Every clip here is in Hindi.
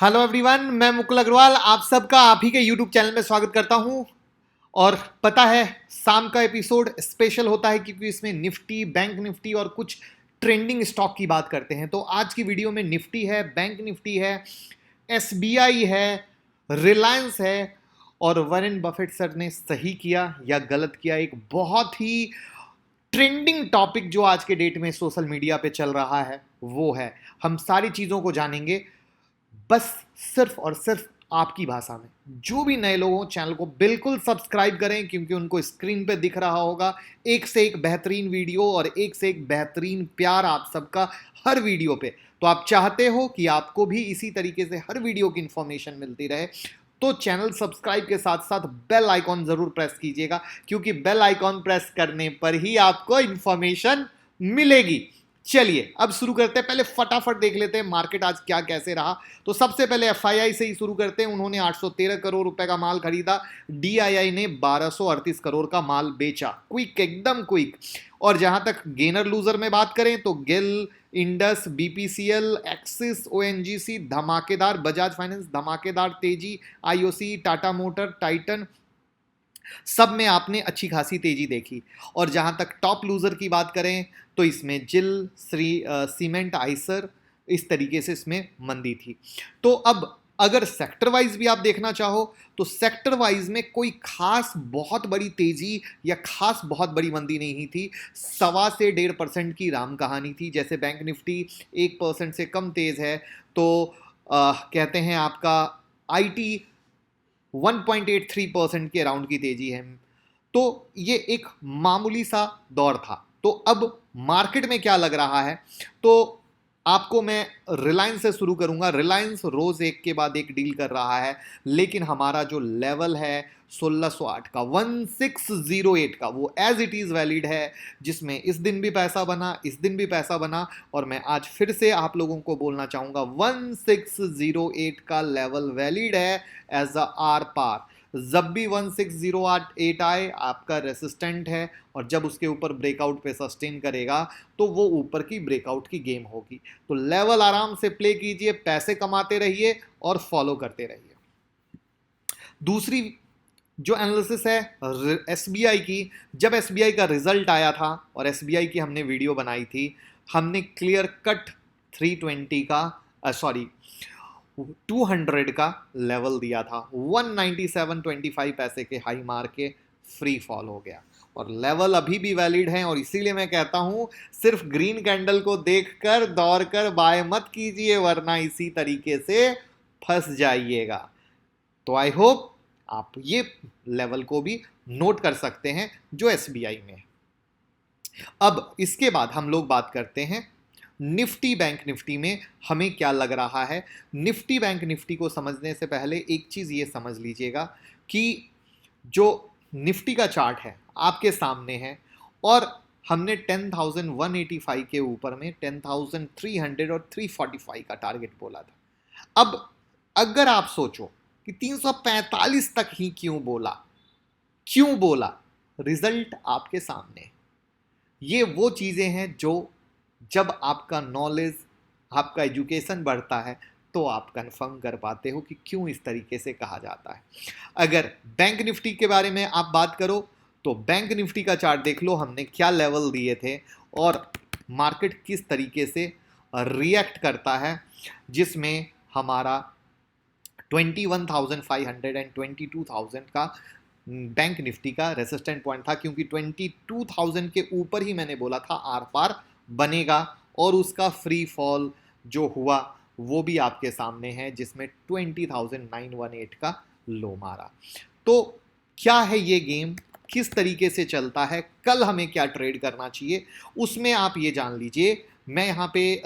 हेलो एवरीवन, मैं मुकुल अग्रवाल आप सबका आप ही के यूट्यूब चैनल में स्वागत करता हूं। और पता है, शाम का एपिसोड स्पेशल होता है क्योंकि इसमें निफ्टी, बैंक निफ्टी और कुछ ट्रेंडिंग स्टॉक की बात करते हैं। तो आज की वीडियो में निफ्टी है, बैंक निफ्टी है, एसबीआई है, रिलायंस है और वॉरेन बफेट सर ने सही किया या गलत किया, एक बहुत ही ट्रेंडिंग टॉपिक जो आज के डेट में सोशल मीडिया पे चल रहा है वो है। हम सारी चीज़ों को जानेंगे, बस सिर्फ और सिर्फ आपकी भाषा में। जो भी नए लोग हो चैनल को बिल्कुल सब्सक्राइब करें क्योंकि उनको स्क्रीन पे दिख रहा होगा एक से एक बेहतरीन वीडियो और एक से एक बेहतरीन प्यार आप सबका हर वीडियो पे। तो आप चाहते हो कि आपको भी इसी तरीके से हर वीडियो की इंफॉर्मेशन मिलती रहे, तो चैनल सब्सक्राइब के साथ साथ बेल आइकॉन जरूर प्रेस कीजिएगा क्योंकि बेल आइकॉन प्रेस करने पर ही आपको इंफॉर्मेशन मिलेगी। चलिए अब शुरू करते हैं। पहले फटाफट देख लेते हैं मार्केट आज क्या कैसे रहा। तो सबसे पहले एफआईआई से ही शुरू करते हैं। उन्होंने 813 करोड़ रुपए का माल खरीदा, डीआईआई ने 1238 करोड़ का माल बेचा। क्विक, एकदम क्विक। और जहां तक गेनर लूजर में बात करें तो गेल, इंडस, बीपीसीएल, एक्सिस, ओएनजीसी धमाकेदार, बजाज फाइनेंस धमाकेदार तेजी, आईओसी, टाटा मोटर, टाइटन, सब में आपने अच्छी खासी तेजी देखी। और जहां तक टॉप लूजर की बात करें तो इसमें जिल, सीमेंट, आइसर, इस तरीके से इसमें मंदी थी। तो अब अगर सेक्टर वाइज भी आप देखना चाहो तो सेक्टर वाइज में कोई खास बहुत बड़ी तेजी या खास बहुत बड़ी मंदी नहीं थी। 1.25 से 1.5% की राम कहानी थी। जैसे बैंक निफ्टी 1% से कम तेज है तो कहते हैं आपका आईटी 1.83% के अराउंड की तेजी है। तो ये एक मामूली सा दौर था। तो अब मार्केट में क्या लग रहा है, तो आपको मैं रिलायंस से शुरू करूंगा। रिलायंस रोज एक के बाद एक डील कर रहा है, लेकिन हमारा जो लेवल है 1608 का, 1608 का, वो एज इट इज वैलिड है, जिसमें इस दिन भी पैसा बना, इस दिन भी पैसा बना। और मैं आज फिर से आप लोगों को बोलना चाहूंगा 1608 का लेवल वैलिड है एज अ आर पार। जब भी 1608 आए आपका रेसिस्टेंट है, और जब उसके ऊपर ब्रेकआउट पे सस्टेन करेगा तो वो ऊपर की ब्रेकआउट की गेम होगी। तो लेवल आराम से प्ले कीजिए, पैसे कमाते रहिए और फॉलो करते रहिए। दूसरी जो एनालिसिस है एसबीआई की, जब एसबीआई का रिजल्ट आया था और एसबीआई की हमने वीडियो बनाई थी, हमने क्लियर कट 320 का, सॉरी 200 का लेवल दिया था। 197.25 पैसे के हाई मार के फ्री फॉल हो गया और लेवल अभी भी वैलिड है। और इसीलिए मैं कहता हूं सिर्फ ग्रीन कैंडल को देखकर दौड़कर बाय मत कीजिए, वरना इसी तरीके से फंस जाइएगा। तो आई होप आप ये लेवल को भी नोट कर सकते हैं जो एसबीआई में है। अब इसके बाद हम लोग बात करते हैं निफ्टी बैंक निफ्टी में हमें क्या लग रहा है। निफ्टी बैंक निफ्टी को समझने से पहले एक चीज ये समझ लीजिएगा कि जो निफ्टी का चार्ट है आपके सामने है, और हमने 10,185 के ऊपर में 10,300 और 345 का टारगेट बोला था। अब अगर आप सोचो कि 345 तक ही क्यों बोला, क्यों बोला, रिजल्ट आपके सामने। ये वो चीजें हैं जो जब आपका नॉलेज, आपका एजुकेशन बढ़ता है तो आप कंफर्म कर पाते हो कि क्यों इस तरीके से कहा जाता है। अगर बैंक निफ्टी के बारे में आप बात करो तो बैंक निफ्टी का चार्ट देख लो, हमने क्या लेवल दिए थे और मार्केट किस तरीके से रिएक्ट करता है, जिसमें हमारा 21,500 एंड 22,000 का बैंक निफ्टी का रेसिस्टेंट पॉइंट था, क्योंकि 22,000 के ऊपर ही मैंने बोला था आर पार बनेगा। और उसका फ्री फॉल जो हुआ वो भी आपके सामने है, जिसमें 20,918 का लो मारा। तो क्या है ये गेम, किस तरीके से चलता है, कल हमें क्या ट्रेड करना चाहिए, उसमें आप ये जान लीजिए। मैं यहाँ पे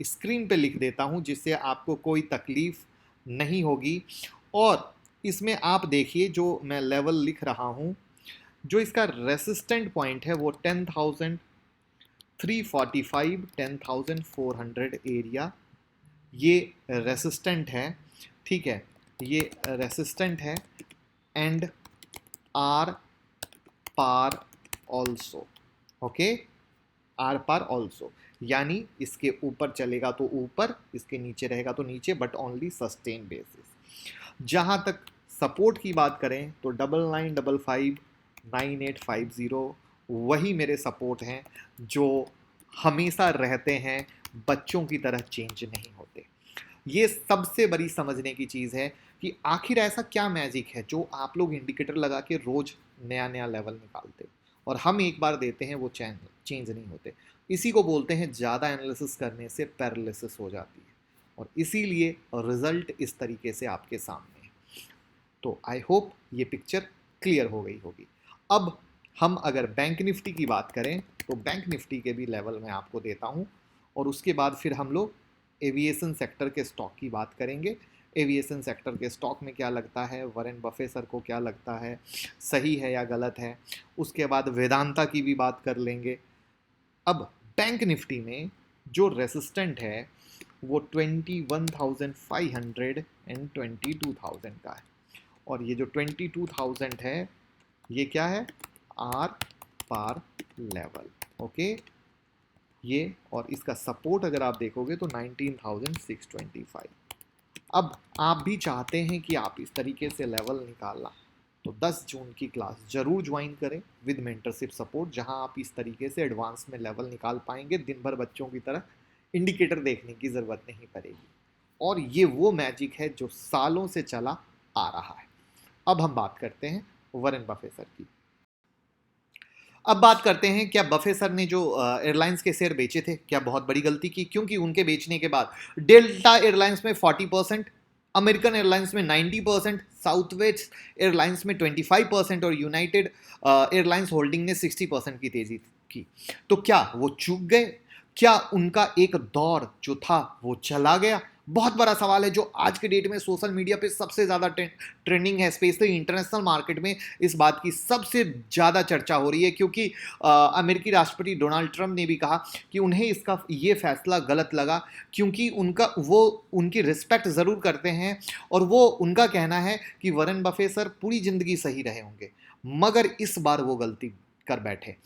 स्क्रीन पे लिख देता हूँ जिससे आपको कोई तकलीफ नहीं होगी। और इसमें आप देखिए जो मैं लेवल लिख रहा हूँ, जो इसका रेसिस्टेंट पॉइंट है वो 10,345, 10,400 एरिया, ये रेसिस्टेंट है। ठीक है, ये रेसिस्टेंट है एंड आर पार ऑल्सो। ओके, आर पार ऑल्सो, यानी इसके ऊपर चलेगा तो ऊपर, इसके नीचे रहेगा तो नीचे, बट ओनली सस्टेन बेसिस। जहां तक सपोर्ट की बात करें तो 99559850 वही मेरे सपोर्ट हैं जो हमेशा रहते हैं, बच्चों की तरह चेंज नहीं होते। ये सबसे बड़ी समझने की चीज़ है कि आखिर ऐसा क्या मैजिक है जो आप लोग इंडिकेटर लगा के रोज नया नया लेवल निकालते और हम एक बार देते हैं वो चेंज नहीं होते। इसी को बोलते हैं ज़्यादा एनालिसिस करने से पैरालिसिस हो जाती है, और इसीलिए रिजल्ट इस तरीके से आपके सामने है। तो आई होप ये पिक्चर क्लियर हो गई होगी। अब हम अगर बैंक निफ्टी की बात करें तो बैंक निफ्टी के भी लेवल मैं आपको देता हूं, और उसके बाद फिर हम लोग एविएशन सेक्टर के स्टॉक की बात करेंगे। एविएशन सेक्टर के स्टॉक में क्या लगता है, वॉरेन बफे सर को क्या लगता है, सही है या गलत है। उसके बाद वेदांता की भी बात कर लेंगे। अब बैंक निफ्टी में जो रेसिस्टेंट है वो 21,500 एंड 22,000 का है, और ये जो 22,000 है ये क्या है, आर पार लेवल। ओके, ये और इसका सपोर्ट अगर आप देखोगे तो 19,625। अब आप भी चाहते हैं कि आप इस तरीके से लेवल निकालना, तो 10 जून की क्लास जरूर ज्वाइन करें विद मेंटरशिप सपोर्ट, जहां आप इस तरीके से एडवांस में लेवल निकाल पाएंगे। दिन भर बच्चों की तरह इंडिकेटर देखने की ज़रूरत नहीं पड़ेगी, और ये वो मैजिक है जो सालों से चला आ रहा है। अब हम बात करते हैं वॉरेन बफे सर की। अब बात करते हैं, क्या बफे सर ने जो एयरलाइंस के शेयर बेचे थे क्या बहुत बड़ी गलती की, क्योंकि उनके बेचने के बाद डेल्टा एयरलाइंस में 40%, अमेरिकन एयरलाइंस में 90%, साउथवेस्ट एयरलाइंस में 25% और यूनाइटेड एयरलाइंस होल्डिंग ने 60% की तेजी की। तो क्या वो चूक गए, क्या उनका एक दौर जो था वो चला गया? बहुत बड़ा सवाल है जो आज के डेट में सोशल मीडिया पे सबसे ज़्यादा ट्रेंडिंग है, स्पेशली इंटरनेशनल मार्केट में इस बात की सबसे ज़्यादा चर्चा हो रही है, क्योंकि अमेरिकी राष्ट्रपति डोनाल्ड ट्रंप ने भी कहा कि उन्हें इसका ये फैसला गलत लगा, क्योंकि वो उनकी रिस्पेक्ट ज़रूर करते हैं, और वो उनका कहना है कि वॉरेन बफे सर पूरी ज़िंदगी सही रहे होंगे, मगर इस बार वो गलती कर बैठे।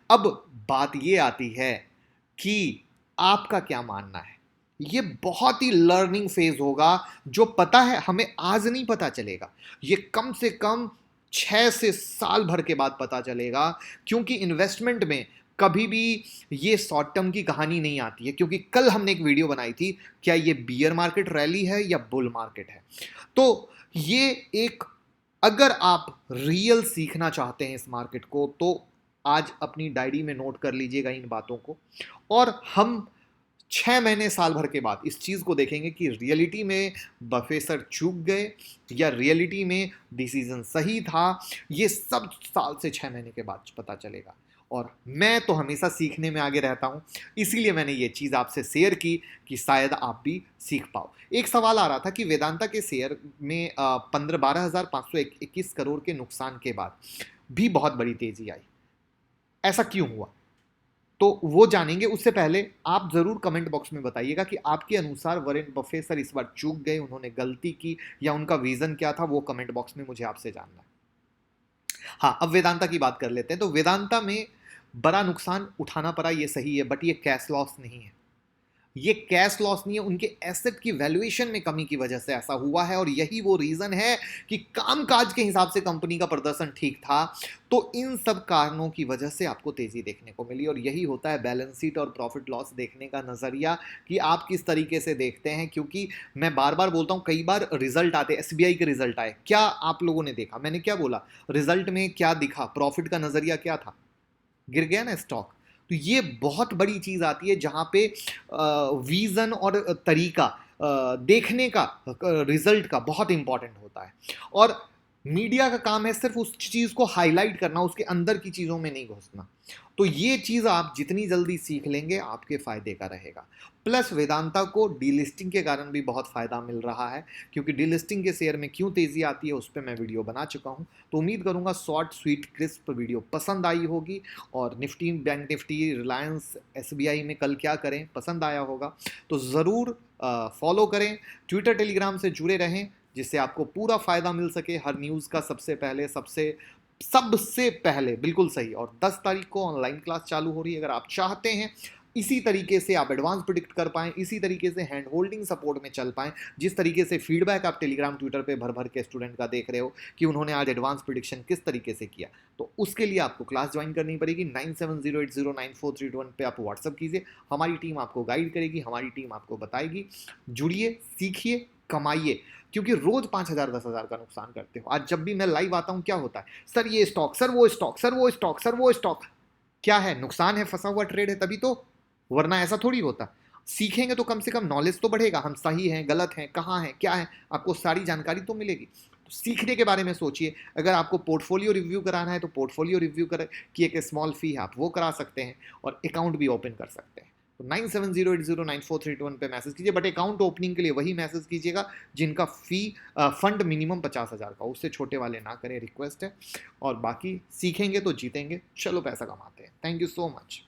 अब बात ये आती है कि आपका क्या मानना है। ये बहुत ही लर्निंग फेज होगा, जो पता है हमें आज नहीं पता चलेगा, ये कम से कम 6 से साल भर के बाद पता चलेगा, क्योंकि इन्वेस्टमेंट में कभी भी ये शॉर्ट टर्म की कहानी नहीं आती है। क्योंकि कल हमने एक वीडियो बनाई थी, क्या ये बियर मार्केट रैली है या बुल मार्केट है। तो ये एक, अगर आप रियल सीखना चाहते हैं इस मार्केट को, तो आज अपनी डायरी में नोट कर लीजिएगा इन बातों को, और हम 6 महीने साल भर के बाद इस चीज़ को देखेंगे कि रियलिटी में बफे सर चूक गए या रियलिटी में डिसीजन सही था। ये सब साल से 6 महीने के बाद पता चलेगा, और मैं तो हमेशा सीखने में आगे रहता हूँ, इसीलिए मैंने ये चीज़ आपसे शेयर की कि शायद आप भी सीख पाओ। एक सवाल आ रहा था कि वेदांता के शेयर में 12,521 करोड़ के नुकसान के बाद भी बहुत बड़ी तेजी आई, ऐसा क्यों हुआ, तो वो जानेंगे। उससे पहले आप जरूर कमेंट बॉक्स में बताइएगा कि आपके अनुसार वॉरेन बफे सर इस बार चूक गए, उन्होंने गलती की, या उनका विजन क्या था, वो कमेंट बॉक्स में मुझे आपसे जानना है। हाँ, अब वेदांता की बात कर लेते हैं। तो वेदांता में बड़ा नुकसान उठाना पड़ा, ये सही है, बट ये कैश लॉस नहीं है, ये कैश लॉस नहीं है, उनके एसेट की वैल्यूएशन में कमी की वजह से ऐसा हुआ है, और यही वो रीजन है कि कामकाज के हिसाब से कंपनी का प्रदर्शन ठीक था। तो इन सब कारणों की वजह से आपको तेजी देखने को मिली, और यही होता है बैलेंस शीट और प्रॉफिट लॉस देखने का नजरिया, कि आप किस तरीके से देखते हैं। क्योंकि मैं बार बार बोलता हूं, कई बार रिजल्ट आते, एसबीआई के रिजल्ट आए, क्या आप लोगों ने देखा, मैंने क्या बोला, रिजल्ट में क्या दिखा, प्रॉफिट का नजरिया क्या था, गिर गया ना स्टॉक। तो ये बहुत बड़ी चीज आती है जहां पे विजन और तरीका देखने का, रिजल्ट का बहुत इंपॉर्टेंट होता है, और मीडिया का काम है सिर्फ उस चीज को हाईलाइट करना, उसके अंदर की चीजों में नहीं घुसना। तो ये चीज आप जितनी जल्दी सीख लेंगे आपके फायदे का रहेगा। प्लस वेदांता को डीलिस्टिंग के कारण भी बहुत फायदा मिल रहा है, क्योंकि डीलिस्टिंग के शेयर में क्यों तेजी आती है उस पर मैं वीडियो बना चुका हूं। तो उम्मीद करूंगा शॉर्ट स्वीट क्रिस्प वीडियो पसंद आई होगी, और Nifty, bank Nifty, Reliance, SBI में कल क्या करें पसंद आया होगा। तो ज़रूर फॉलो करें, ट्विटर टेलीग्राम से जुड़े रहें, जिससे आपको पूरा फ़ायदा मिल सके हर न्यूज़ का सबसे पहले बिल्कुल सही। और 10 तारीख को ऑनलाइन क्लास चालू हो रही है, अगर आप चाहते हैं इसी तरीके से आप एडवांस प्रिडिक्ट कर पाएं, इसी तरीके से हैंड होल्डिंग सपोर्ट में चल पाएं, जिस तरीके से फीडबैक आप टेलीग्राम ट्विटर पे भर भर के स्टूडेंट का देख रहे हो कि उन्होंने आज एडवांस प्रिडिक्शन किस तरीके से किया। तो उसके लिए आपको क्लास ज्वाइन करनी पड़ेगी। 9708094321 पे आप व्हाट्सअप कीजिए, हमारी टीम आपको गाइड करेगी, हमारी टीम आपको बताएगी। जुड़िए, सीखिए, कमाइए, क्योंकि रोज 5,000 10,000 का नुकसान करते हो। आज जब भी मैं लाइव आता हूं क्या होता है, सर ये स्टॉक, सर वो स्टॉक, सर वो स्टॉक, सर वो स्टॉक। क्या है, नुकसान है, फंसा हुआ ट्रेड है, तभी तो, वरना ऐसा थोड़ी होता। सीखेंगे तो कम से कम नॉलेज तो बढ़ेगा, हम सही हैं गलत हैं कहाँ हैं क्या है, आपको सारी जानकारी तो मिलेगी। तो सीखने के बारे में सोचिए। अगर आपको पोर्टफोलियो रिव्यू कराना है तो पोर्टफोलियो रिव्यू कर की एक स्मॉल फी है, आप वो करा सकते हैं और अकाउंट भी ओपन कर सकते हैं। तो 9708094321 पे मैसेज कीजिए, बट अकाउंट ओपनिंग के लिए वही मैसेज कीजिएगा जिनका फी फंड मिनिमम 50,000 का, उससे छोटे वाले ना करें, रिक्वेस्ट है। और बाकी सीखेंगे तो जीतेंगे। चलो पैसा कमाते हैं। Thank you so much.